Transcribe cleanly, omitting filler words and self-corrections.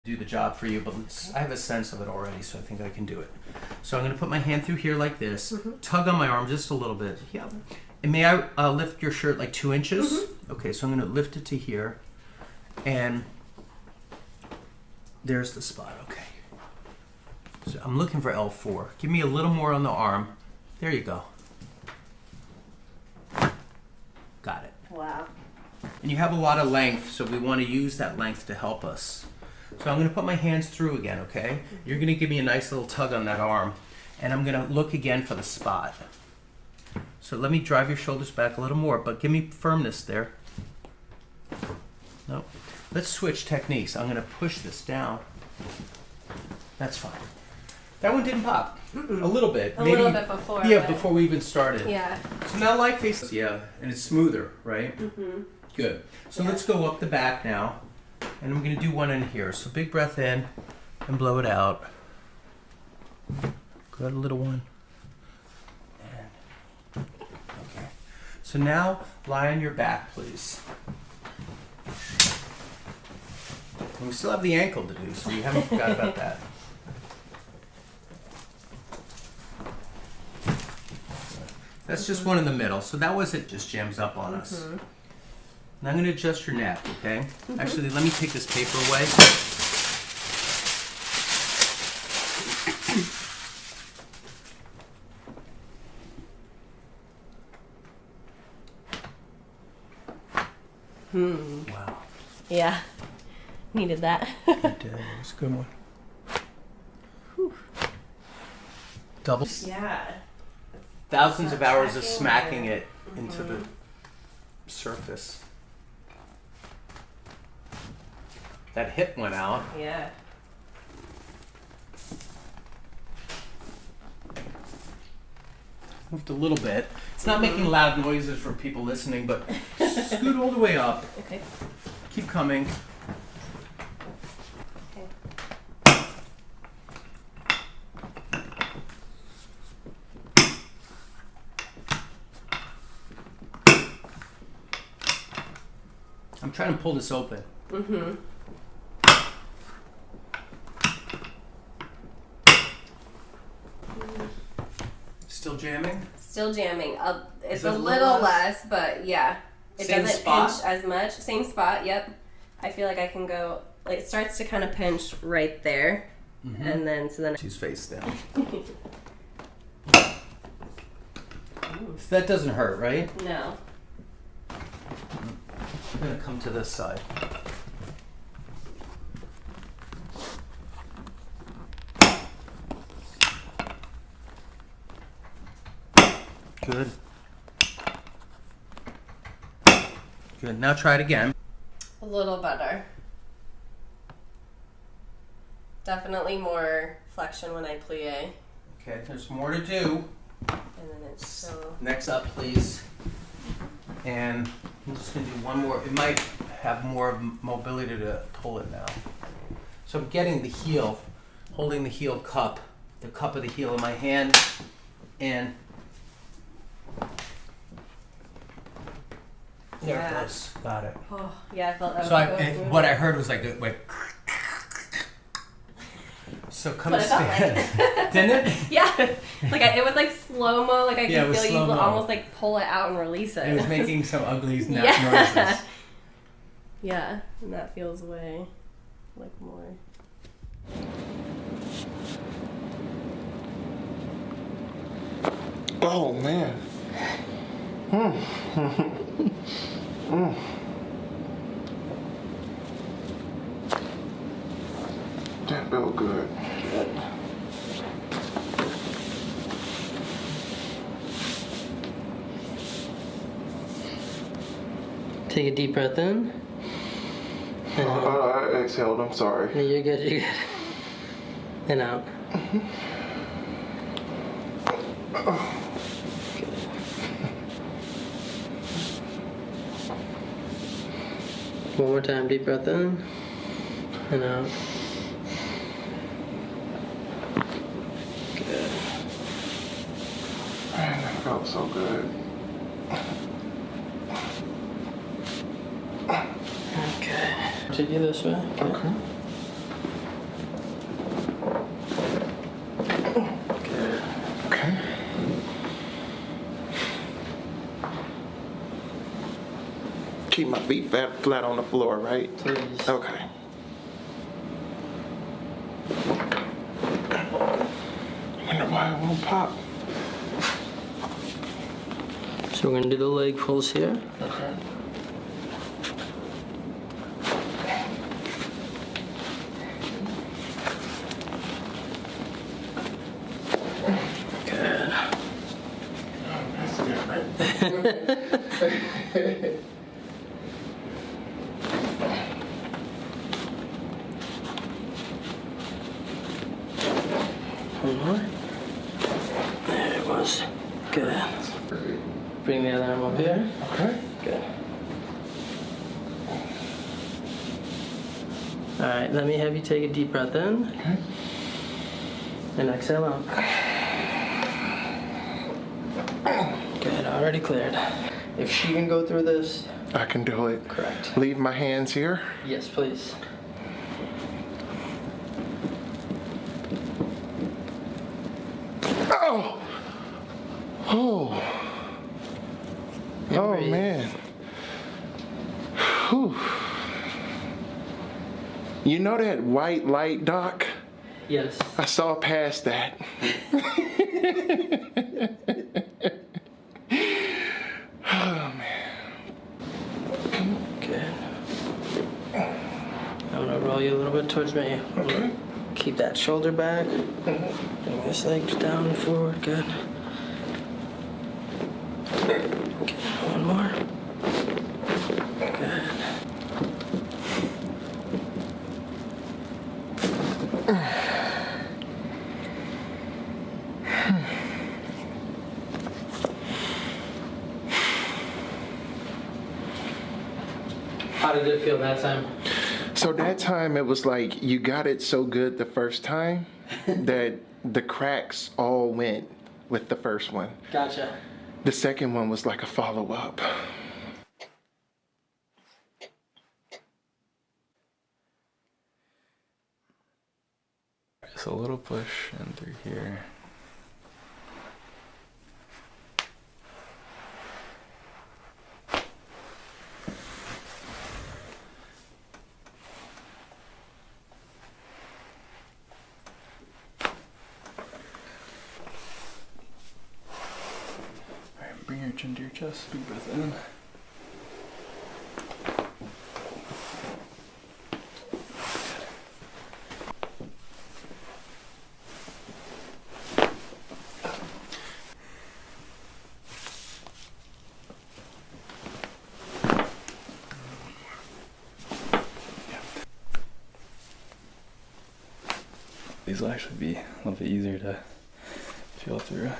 do the job for you, but I have a sense of it already, so I think I can do it. So I'm going to put my hand through here like this, tug on my arm just a little bit. Yeah. And may I lift your shirt like 2 inches? Okay, so I'm going to lift it to here, and there's the spot. Okay. So I'm looking for L4. Give me a little more on the arm. There you go. Got it. Wow. And you have a lot of length, so we want to use that length to help us. So I'm going to put my hands through again, okay? You're going to give me a nice little tug on that arm, and I'm going to look again for the spot. So let me drive your shoulders back a little more, but give me firmness there. No. Let's switch techniques. I'm going to push this down. That's fine. That one didn't pop. A little bit. A little bit before. Yeah, before we even started. Yeah. So now light faces, yeah, and it's smoother, right? Good. So let's go up the back now, and I'm going to do one in here. So big breath in and blow it out. Good, a little one. And, okay. So now lie on your back, please. And we still have the ankle to do, so you haven't forgot about that. That's just one in the middle. So that was it, just jams up on us. Now I'm going to adjust your neck, okay? Actually, let me take this paper away. Wow. Yeah. Needed that. You did. It's a good one. Whew. Double. Yeah. Thousands of hours of smacking it into the surface. That hip went out. Yeah. Moved a little bit. It's not making loud noises for people listening, but scoot all the way up. Okay. Keep coming. Okay. I'm trying to pull this open. Still jamming? Still jamming. It's it a a little little less, but yeah. It Same doesn't spot? pinch as much. Same spot, yep. I feel like I can go, like it starts to kind of pinch right there. And then, so then. She's face down. So that doesn't hurt, right? No. I'm going to come to this side. Good. Good. Now try it again. A little better. Definitely more flexion when I plie. Okay, there's more to do. And then it's so. Next up, please. And I'm just going to do one more. It might have more mobility to pull it now. So I'm getting the heel, holding the heel cup, the cup of the heel in my hand, and there it goes. Got it. Oh, yeah, I felt that. So what I heard was like so come stand. Like. Didn't it? Yeah, like it was like slow mo. Like I Yeah, could feel you slow-mo. almost like pull it out and release it. It was making some ugly noises. Yeah, and that feels way like more. Oh man. That felt good. Take a deep breath in. And out. I exhaled, I'm sorry. No, you're good, you're good. And out. Good. One more time, deep breath in. And out. Good. Man, that felt so good. Okay. Take you this way. Okay. Okay. keep my feet flat on the floor, right? Please. Okay. I wonder why it won't pop. So we're gonna do the leg pulls here. Okay. Good. That's different. One more. There it was. Good. Bring the other arm up here. Okay. Good. All right, let me have you take a deep breath in. Okay. And exhale out. Good, already cleared. If she can go through this, I can do it. correct. Leave my hands here. Yes, please. Oh! Oh! And Oh, breathe. man. Whew. You know that white light, Doc? Yes. I saw past that. Oh, man. Good. I'm gonna roll you a little bit towards me. Okay. Keep that shoulder back. Bring this leg down and forward. Good. Okay, one more. Good. How did it feel that time? So that time it was like you got it so good the first time that the cracks all went with the first one. Gotcha. The second one was like a follow-up. Just a little push in through here. Alright, bring your chin to your chest, big breath in. These will actually be a little bit easier to feel through.